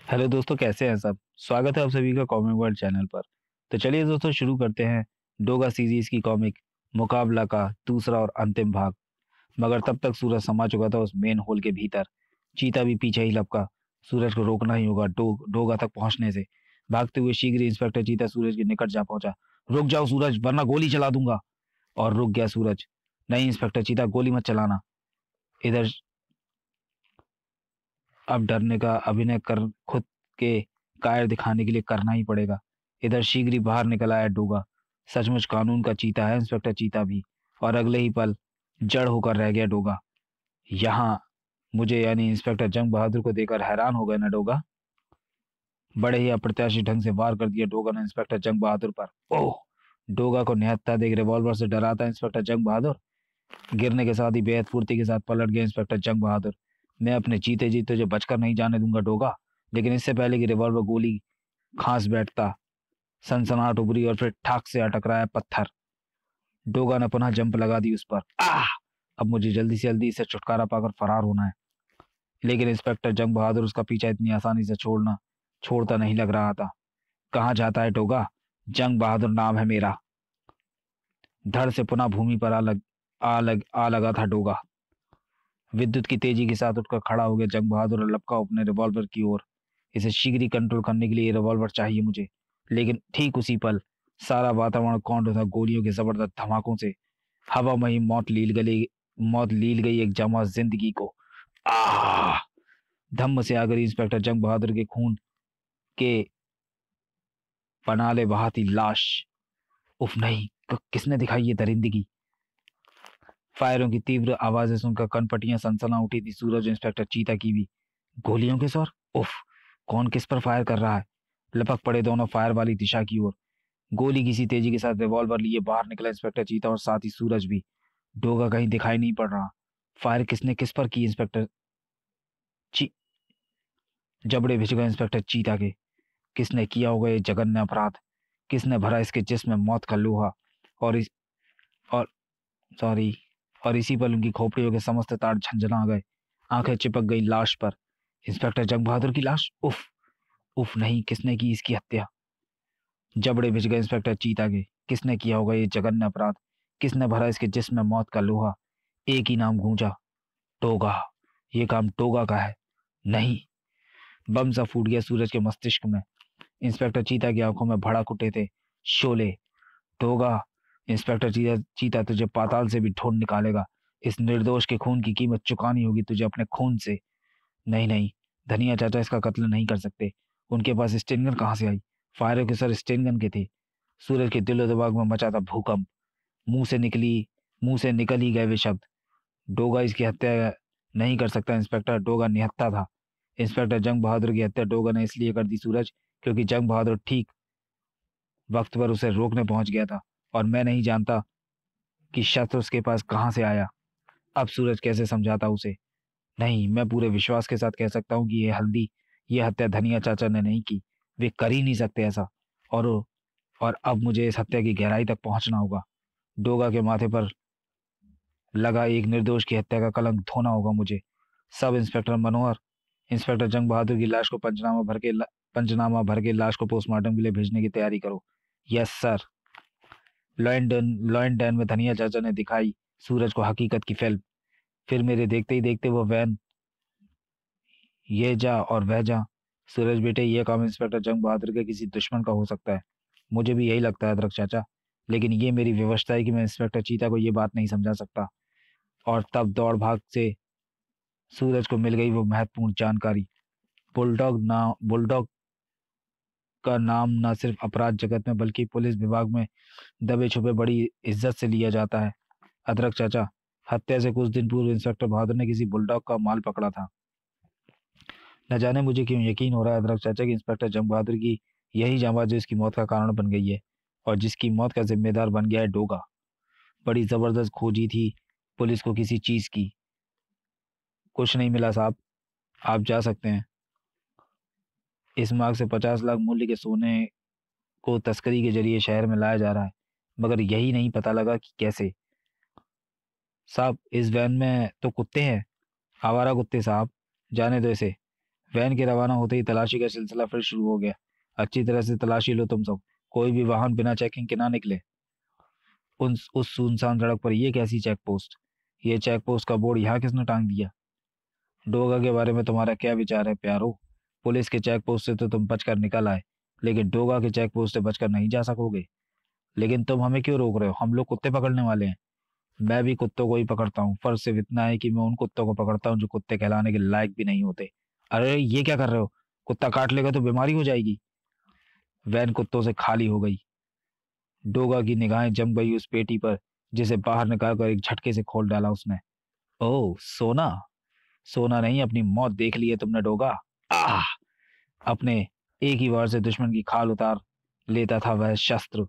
Hello दोस्तों, कैसे हैं सब। स्वागत है आप सभी का कॉमिक वर्ल्ड चैनल पर। तो चलिए दोस्तों, शुरू करते हैं डोगा सीरीज की कॉमिक मुकाबला का दूसरा और अंतिम भाग। मगर तब तक सूरज समा चुका था उस मेन होल के भीतर। चीता भी पीछे ही लपका। सूरज को रोकना ही होगा डोगा तक पहुंचने से। भागते हुए शीघ्र ही इंस्पेक्टर चीता सूरज के निकट जा पहुंचा। रुक जाओ सूरज, वरना गोली चला दूंगा। और रुक गया सूरज। नहीं इंस्पेक्टर चीता, गोली मत चलाना। इधर अब डरने का अभिनय कर खुद के कायर दिखाने के लिए करना ही पड़ेगा। इधर शीघ्र ही बाहर निकल आया डोगा। सचमुच कानून का चीता है इंस्पेक्टर चीता भी। और अगले ही पल जड़ होकर रह गया डोगा। यहाँ मुझे यानी इंस्पेक्टर जंग बहादुर को देखकर हैरान हो गए ना डोगा। बड़े ही अप्रत्याशित ढंग से वार कर दिया डोगा ने इंस्पेक्टर जंग बहादुर पर। ओह! डोगा को निहत्था देख रिवॉल्वर से डरा था इंस्पेक्टर जंग बहादुर। गिरने के साथ ही बेहद फुर्ती के साथ पलट गया इंस्पेक्टर जंग बहादुर। मैं अपने जीते जी तुझे बचकर नहीं जाने दूंगा डोगा। लेकिन इससे पहले कि रिवॉल्वर गोली खांस बैठता, सनसनाहट उभरी और फिर ठाक से टकराया पत्थर। डोगा ने पुनः जंप लगा दी उस पर। आह! अब मुझे जल्दी से जल्दी इससे छुटकारा पाकर फरार होना है। लेकिन इंस्पेक्टर जंग बहादुर उसका पीछा इतनी आसानी से छोड़ता नहीं लग रहा था। कहाँ जाता है डोगा? जंग बहादुर नाम है मेरा। धड़ से पुनः भूमि पर आ लगा था डोगा। विद्युत की तेजी के साथ उठकर खड़ा हो गया जंग बहादुर और लपका अपने रिवॉल्वर की ओर। इसे शीघ्र ही कंट्रोल करने के लिए ये रिवॉल्वर चाहिए मुझे। लेकिन ठीक उसी पल सारा वातावरण कौंध उठा गोलियों के जबरदस्त धमाकों से। हवा में ही मौत लील गई एक जमा जिंदगी को। आह! धम्म से आकर इंस्पेक्टर जंग बहादुर के खून के पनाले बहाती लाश। उफ नहीं, किसने दिखाई ये दरिंदगी? फायरों की तीव्र आवाजें सुनकर कनपटियां सनसना उठी थी सूरज इंस्पेक्टर चीता की भी। गोलियों के स्वर। उफ! कौन किस पर फायर कर रहा है? लपक पड़े दोनों फायर वाली दिशा की ओर। गोली किसी तेजी के साथ रिवॉल्वर लिए बाहर निकला इंस्पेक्टर चीता और साथ ही सूरज भी। डोगा कहीं दिखाई नहीं पड़ रहा। फायर किसने किस पर की इंस्पेक्टर ची जबड़े भिज गए इंस्पेक्टर चीता के। किसने किया होगा ये जघन्य अपराध? किसने भरा इसके जिस्म में मौत का लोहा? और इस और सॉरी और इसी पल उनकी खोपड़ियों के समस्त तार झंझना गए। आंखें चिपक गई लाश पर। इंस्पेक्टर जंग बहादुर की लाश। उफ! उफ नहीं, किसने की इसकी हत्या? जबड़े भिज गए इंस्पेक्टर चीता के। किसने किया होगा ये जघन्य अपराध? किसने भरा इसके जिस्म में मौत का लोहा? एक ही नाम गूंजा। टोगा। ये काम टोगा का है। नहीं! बम सा फूट गया सूरज के मस्तिष्क में। इंस्पेक्टर चीता की आंखों में भड़क उठे थे शोले। टोगा! इंस्पेक्टर चीता चीता तुझे पाताल से भी ढूंढ निकालेगा। इस निर्दोष के खून की कीमत चुकानी होगी तुझे अपने खून से। नहीं नहीं, धनिया चाचा इसका कत्ल नहीं कर सकते। उनके पास स्टेन गन कहाँ से आई? फायरों के सर स्टेन गन के थे। सूरज के दिलो दिमाग में मचा था भूकंप। मुंह से निकली मुंह से निकल ही गए वे शब्द। डोगा इसकी हत्या नहीं कर सकता इंस्पेक्टर। डोगा निहत्था था। इंस्पेक्टर जंग बहादुर की हत्या डोगा ने इसलिए कर दी सूरज, क्योंकि जंग बहादुर ठीक वक्त पर उसे रोकने पहुंच गया था। और मैं नहीं जानता कि शस्त्र उसके पास कहाँ से आया। अब सूरज कैसे समझाता उसे? नहीं, मैं पूरे विश्वास के साथ कह सकता हूँ कि ये हत्या धनिया चाचा ने नहीं की। वे कर ही नहीं सकते ऐसा। और और अब मुझे इस हत्या की गहराई तक पहुंचना होगा। डोगा के माथे पर लगा एक निर्दोष की हत्या का कलंक धोना होगा मुझे। सब इंस्पेक्टर मनोहर, इंस्पेक्टर जंग बहादुर की लाश को पंचनामा भर के लाश को पोस्टमार्टम के लिए भेजने की तैयारी करो। Yes sir. लॉयन में धनिया चाचा ने दिखाई सूरज को हकीकत की फिल्म। फिर मेरे देखते ही देखते वो वैन ये जा और वह जा। सूरज बेटे, ये काम इंस्पेक्टर जंग बहादुर के किसी दुश्मन का हो सकता है। मुझे भी यही लगता है अदरक चाचा। लेकिन ये मेरी व्यवस्था है कि मैं इंस्पेक्टर चीता को ये बात नहीं समझा सकता। और तब दौड़ भाग से सूरज को मिल गई वो महत्वपूर्ण जानकारी। बुलडॉग का नाम न सिर्फ अपराध जगत में बल्कि पुलिस विभाग में दबे छुपे बड़ी इज्जत से लिया जाता है। अदरक चाचा, हत्या से कुछ दिन पूर्व इंस्पेक्टर बहादुर ने किसी बुलडॉग का माल पकड़ा था। न जाने मुझे क्यों यकीन हो रहा है अदरक चाचा कि इंस्पेक्टर जंग बहादुर की यही जांबाजी इसकी मौत का कारण बन गई है। और जिसकी मौत का जिम्मेदार बन गया है डोगा। बड़ी जबरदस्त खोजी थी पुलिस को किसी चीज की। कुछ नहीं मिला साहब। आप जा सकते हैं। इस मार्ग से 50 लाख मूल्य के सोने को तस्करी के जरिए शहर में लाया जा रहा है। मगर यही नहीं पता लगा कि कैसे। साहब, इस वैन में तो कुत्ते हैं। आवारा कुत्ते साहब। जाने दो इसे। वैन के रवाना होते ही तलाशी का सिलसिला फिर शुरू हो गया। अच्छी तरह से तलाशी लो तुम सब, कोई भी वाहन बिना चेकिंग के ना निकले। उस सुनसान सड़क पर ये कैसी चेक पोस्ट? ये चेक पोस्ट का बोर्ड यहाँ किसने टांग दिया? डोगा के बारे में तुम्हारा क्या विचार है प्यारो? पुलिस के चेक पोस्ट से तो तुम बचकर निकल आए, लेकिन डोगा के चेक पोस्ट से बचकर नहीं जा सकोगे। लेकिन तुम हमें क्यों रोक रहे हो? हम लोग कुत्ते पकड़ने वाले हैं। मैं भी कुत्तों को ही पकड़ता हूँ, फर्क सिर्फ इतना है कि मैं उन कुत्तों को पकड़ता हूँ जो कुत्ते कहलाने के लायक भी नहीं होते। अरे ये क्या कर रहे हो? कुत्ता काट लेगा तो बीमारी हो जाएगी। वैन कुत्तों से खाली हो गई। डोगा की निगाहें जम गई उस पेटी पर, जिसे बाहर निकाल कर एक झटके से खोल डाला उसने। ओह सोना! सोना नहीं, अपनी मौत देख ली है तुमने डोगा। आह! अपने एक ही वार से दुश्मन की खाल उतार लेता था वह शस्त्र।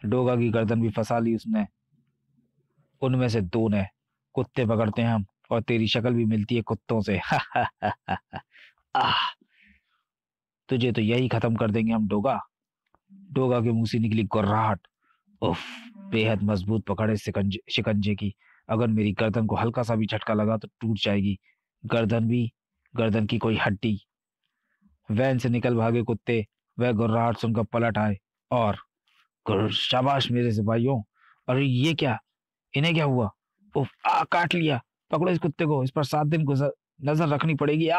डोगा की गर्दन भी फंसा ली उसने। उनमें से दो ने। कुत्ते पकड़ते हैं हम, और तेरी शक्ल भी मिलती है कुत्तों से। आह! तुझे तो यही खत्म कर देंगे हम डोगा। डोगा के मुंह से निकली गुर्राहट। उफ! बेहद मजबूत पकड़ है शिकंजे शिकंजे की। अगर मेरी गर्दन को हल्का सा भी झटका लगा तो टूट जाएगी। गर्दन भी, गर्दन की कोई हड्डी। वैन से निकल भागे कुत्ते वह गुर्राहट सुनकर पलट आए और शाबाश मेरे सिपाहियों। अरे ये क्या, इन्हें क्या हुआ? उफ! काट लिया। पकड़ो इस कुत्ते को, इस पर 7 दिन गुजर नजर रखनी पड़ेगी।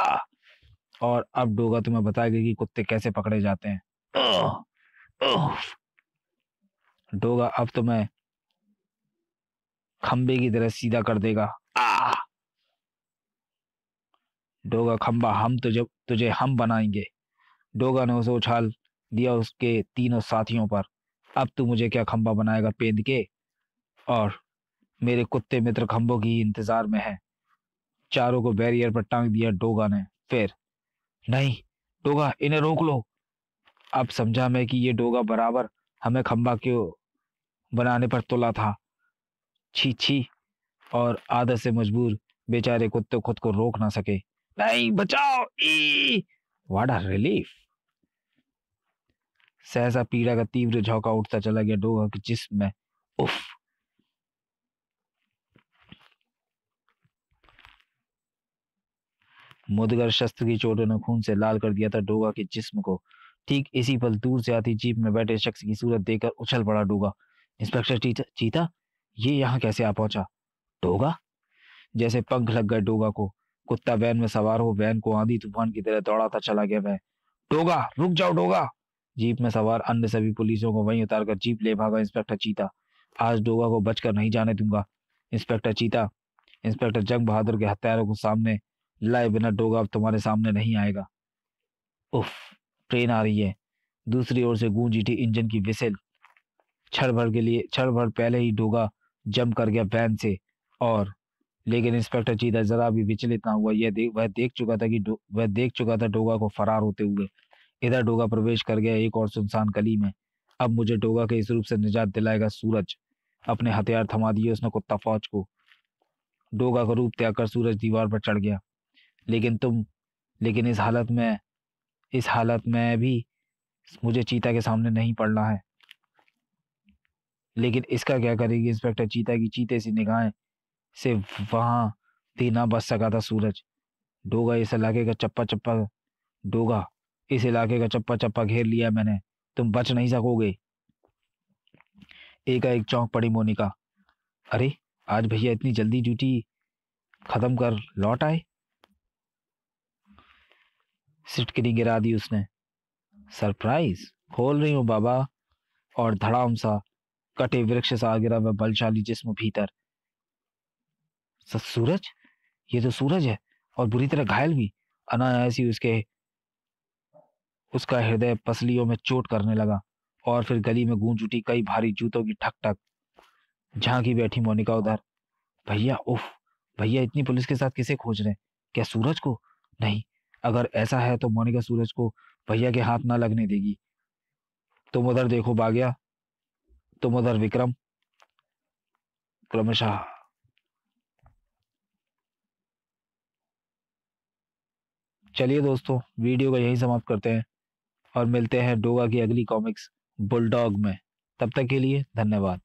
और अब डोगा तुम्हें बताएगा कि कुत्ते कैसे पकड़े जाते हैं। आह! आह! डोगा अब तुम्हें खंबे की तरह सीधा कर देगा। आ! डोगा खंबा, हम तुझे तुझे हम बनाएंगे। डोगा ने उसे उछाल दिया उसके तीनों साथियों पर। अब तू मुझे क्या खंबा बनाएगा पेंद के? और मेरे कुत्ते मित्र खंभों की इंतजार में है। चारों को बैरियर पर टांग दिया डोगा ने। फिर नहीं डोगा, इन्हें रोक लो। अब समझा मैं कि ये डोगा बराबर हमें खंबा क्यों बनाने पर तुला था। छी छी! और आदत से मजबूर बेचारे कुत्ते खुद को रोक ना सके। नहीं बचाओ! ई! What a relief! सहसा पीड़ा का तीव्र झोंका उठता चला गया डोगा के जिस्म में। उफ! मुदगर शस्त्र की चोटों ने खून से लाल कर दिया था डोगा के जिस्म को। ठीक इसी पल दूर से आती जीप में बैठे शख्स की सूरत देखकर उछल पड़ा डोगा। इंस्पेक्टर चीता, चीता, ये यहाँ कैसे आ पहुंचा? डोगा! जैसे पंख लग गए डोगा को। कुत्ता वैन में सवार हो वैन को आंधी तूफान की तरह दौड़ाता चला गया। वह डोगा रुक जाओ डोगा! जीप में सवार अन्य सभी पुलिसों को वहीं उतारकर जीप ले भागा इंस्पेक्टर चीता। आज डोगा को बचकर नहीं जाने दूंगा। इंस्पेक्टर चीता, इंस्पेक्टर जंग बहादुर के हत्यारों को सामने लाए बिना डोगा अब तुम्हारे सामने नहीं आएगा। उफ! ट्रेन आ रही है। दूसरी ओर से गूंज उठी इंजन की विसेल। क्षण भर पहले ही डोगा जंप कर गया वैन से। और लेकिन इंस्पेक्टर चीता जरा भी विचलित ना हुआ। वह देख चुका था डोगा को फरार होते हुए। इधर डोगा प्रवेश कर गया एक और सुनसान गली में। अब मुझे डोगा के इस रूप से निजात दिलाएगा सूरज। अपने हथियार थमा दिए उसने कुत्ता फौज को। डोगा का रूप त्याग कर सूरज दीवार पर चढ़ गया। लेकिन तुम लेकिन इस हालत में भी मुझे चीता के सामने नहीं पड़ना है। लेकिन इसका क्या करेगी इंस्पेक्टर चीता की चीते सी निगाहें से वहां भी ना बच सका था सूरज। डोगा इस इलाके का चप्पा चप्पा डोगा इस इलाके का चप्पा चप्पा घेर लिया मैंने। तुम बच नहीं सकोगे। एकाएक चौंक पड़ी मोनिका। अरे आज भैया इतनी जल्दी ड्यूटी खत्म कर लौट आए? सिटकिनी गिरा दी उसने। सरप्राइज खोल रही हूँ बाबा। और धड़ाम सा कटे वृक्ष सा गिरा वह बलशाली जिस्म भीतर। सूरज! ये तो सूरज है, और बुरी तरह घायल भी। अनायास ही उसका हृदय पसलियों में चोट करने लगा। और फिर गली में गूंज उठी कई भारी जूतों की ठक ठक। झांकी बैठी मोनिका उधर। भैया! उफ! भैया इतनी पुलिस के साथ किसे खोज रहे हैं? क्या सूरज को? नहीं, अगर ऐसा है तो मोनिका सूरज को भैया के हाथ ना लगने देगी। तुम उधर देखो बाग्या, तुम उधर विक्रम। क्रमशः चलिए दोस्तों, वीडियो को यहीं समाप्त करते हैं और मिलते हैं डोगा की अगली कॉमिक्स बुलडॉग में। तब तक के लिए धन्यवाद।